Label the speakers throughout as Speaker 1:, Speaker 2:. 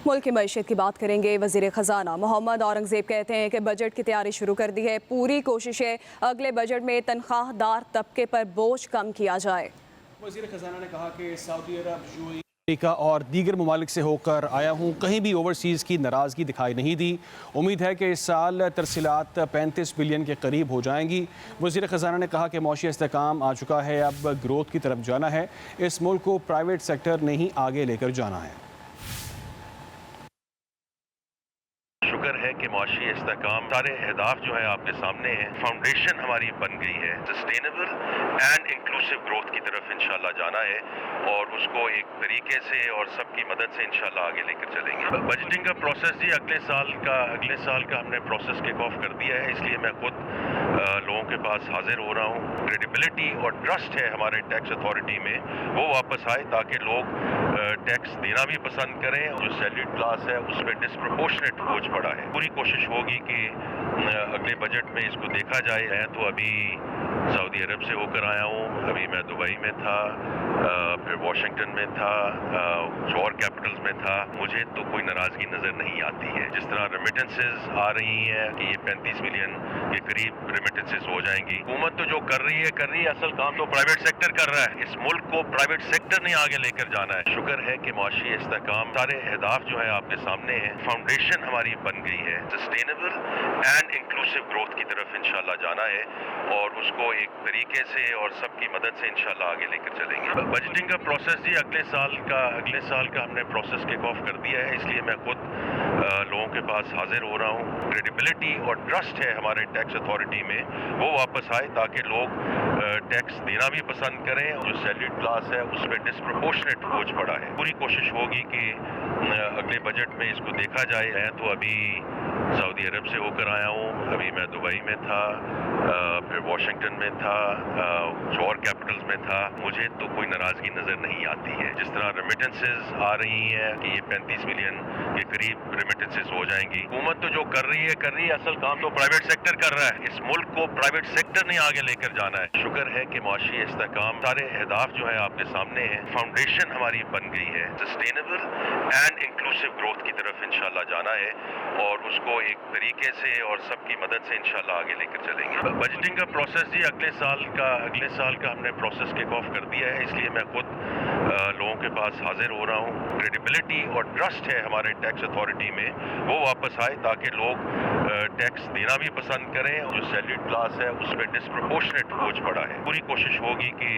Speaker 1: मुल्क की मईशत की बात करेंगे। वज़ीर ख़जाना मोहम्मद औरंगज़ेब कहते हैं कि बजट की तैयारी शुरू कर दी है। पूरी कोशिश है अगले बजट में तनख्वाहदार तबके पर बोझ कम किया जाए।
Speaker 2: वज़ीर ख़जाना ने कहा कि सऊदी अरब, यूएई, अमेरिका और दीगर ममालिक से होकर आया हूँ, कहीं भी ओवरसीज़ की नाराज़गी दिखाई नहीं दी। उम्मीद है कि इस साल तरसीलात 35 बिलियन के करीब हो जाएंगी। वज़ीर ख़जाना ने कहा कि मौशी इस्तेहकाम आ चुका है, अब ग्रोथ की तरफ जाना है। इस मुल्क को प्राइवेट सेक्टर ने ही आगे लेकर जाना है।
Speaker 3: शुक्र है कि मुआशी इस्तेहकाम सारे अहदाफ जो है आपके सामने हैं। फाउंडेशन हमारी बन गई है। सस्टेनेबल एंड इंक्लूसिव ग्रोथ की तरफ इंशाल्लाह जाना है और उसको एक तरीके से और सबकी मदद से इंशाल्लाह आगे लेकर चलेंगे। बजटिंग का प्रोसेस जी अगले साल का हमने प्रोसेस किक ऑफ कर दिया है, इसलिए मैं खुद लोगों के पास हाजिर हो रहा हूँ। क्रेडिबिलिटी और ट्रस्ट है हमारे टैक्स अथॉरिटी में, वो वापस आए ताकि लोग टैक्स देना भी पसंद करें। जो सैलरीड क्लास है उस पर डिस्प्रपोर्शनेट बोझ पड़ा है। पूरी कोशिश होगी कि अगले बजट में इसको देखा जाए। मैं तो अभी सऊदी अरब से होकर आया हूँ, अभी मैं दुबई में था, फिर वाशिंगटन में था, और कैपिटल्स में था। मुझे तो कोई नाराज़गी नज़र नहीं आती है। जिस तरह रेमिटेंसेस आ रही हैं कि ये 35 मिलियन के करीब रेमिटेंसेस हो जाएंगी। हुकूमत तो जो कर रही है, असल काम तो प्राइवेट सेक्टर कर रहा है। इस मुल्क को प्राइवेट सेक्टर ने आगे लेकर जाना है। शुक्र है कि मुआशी इस्तेहकाम सारे अहदाफ जो है आपके सामने हैं। फाउंडेशन हमारी बन गई है। सस्टेनेबल एंड इंक्लूसिव ग्रोथ की तरफ इंशाल्लाह जाना है और उसको एक तरीके से और सबकी मदद से इंशाल्लाह आगे लेकर चलेंगे। बजटिंग का प्रोसेस जी अगले साल का हमने प्रोसेस किक ऑफ कर दिया है, इसलिए मैं खुद लोगों के पास हाजिर हो रहा हूँ। क्रेडिबिलिटी और ट्रस्ट है हमारे टैक्स अथॉरिटी में, वो वापस आए ताकि लोग टैक्स देना भी पसंद करें। जो सैलरीड क्लास है उस पर डिस्प्रपोर्शनेट बोझ पड़ा है। पूरी कोशिश होगी कि अगले बजट में इसको देखा जाए। मैं तो अभी सऊदी अरब से होकर आया हूँ, अभी मैं दुबई में था, फिर वाशिंगटन में था, और कैपिटल्स में था। मुझे तो कोई नाराज़गी नज़र नहीं आती है। जिस तरह रेमिटेंसेस आ रही हैं कि ये 35 मिलियन के करीब रेमिटेंसेस हो जाएंगी। हुकूमत तो जो कर रही है, असल काम तो प्राइवेट सेक्टर कर रहा है। इस मुल्क को प्राइवेट सेक्टर ने आगे लेकर जाना है। शुक्र है कि मुआशी इस्तेहकाम सारे अहदाफ जो है आपके सामने हैं। फाउंडेशन हमारी बन गई है। सस्टेनेबल एंड इंक्लूसिव ग्रोथ की तरफ इंशाल्लाह जाना है और उसको एक तरीके से और सबकी मदद से इंशाल्लाह आगे लेकर चलेंगे। बजटिंग का प्रोसेस जी अगले साल का हमने प्रोसेस किक ऑफ कर दिया है, इसलिए मैं खुद लोगों के पास हाजिर हो रहा हूँ। क्रेडिबिलिटी और ट्रस्ट है हमारे टैक्स अथॉरिटी में, वो वापस आए ताकि लोग टैक्स देना भी पसंद करें। जो सैलरीड क्लास है उस पर डिस्प्रपोर्शनेट बोझ पड़ा है। पूरी कोशिश होगी कि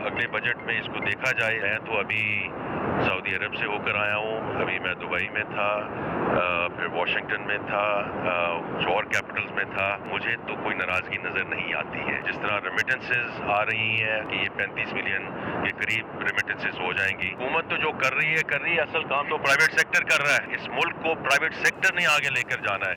Speaker 3: अगले बजट में इसको देखा जाए। मैं तो अभी सऊदी अरब से होकर आया हूँ, अभी मैं दुबई में था, फिर वाशिंगटन में था, और कैपिटल्स में था। मुझे तो कोई नाराज़गी नज़र नहीं आती है। जिस तरह रेमिटेंसेस आ रही हैं कि ये 35 मिलियन के करीब रेमिटेंसेस हो जाएंगी। हुकूमत तो जो कर रही है, असल काम तो प्राइवेट सेक्टर कर रहा है। इस मुल्क को प्राइवेट सेक्टर ने आगे लेकर जाना है।